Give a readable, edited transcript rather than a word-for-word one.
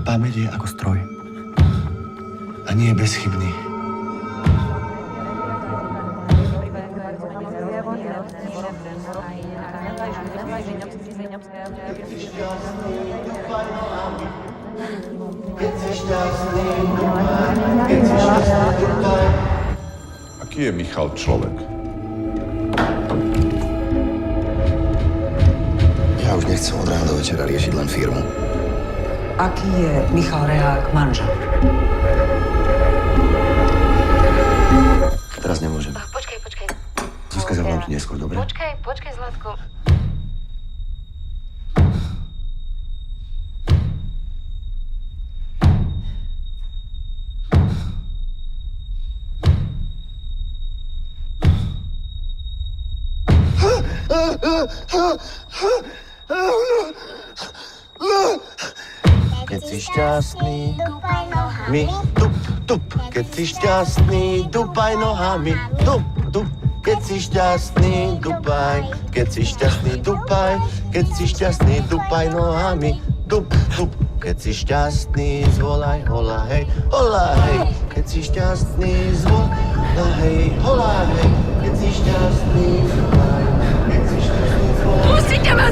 Pamäť je ako stroj. A nie je bezchybný. Aký je Michal človek? Ja už nechcem od rána do večera riešiť len firmu. Aký je Michal Rehák manžel? Teraz nemôžem. Počkaj. Zuzka, zavolám ti neskôr, dobre? Počkaj, Zlatko. Keď si šťastný, my tup. Keď si šťastný, dupaj nohami. Tup. Keď si šťastný, dupaj. Keď si šťastný, dupaj. Keď si šťastný, dupaj nohami. Tup. Keď si šťastný, zvolaj, hola, hej. Keď si šťastný, zvolaj, hej, hola, hej. Keď si šťastný, zvolaj. Keď si šťastný, zvolaj. Pustite ma!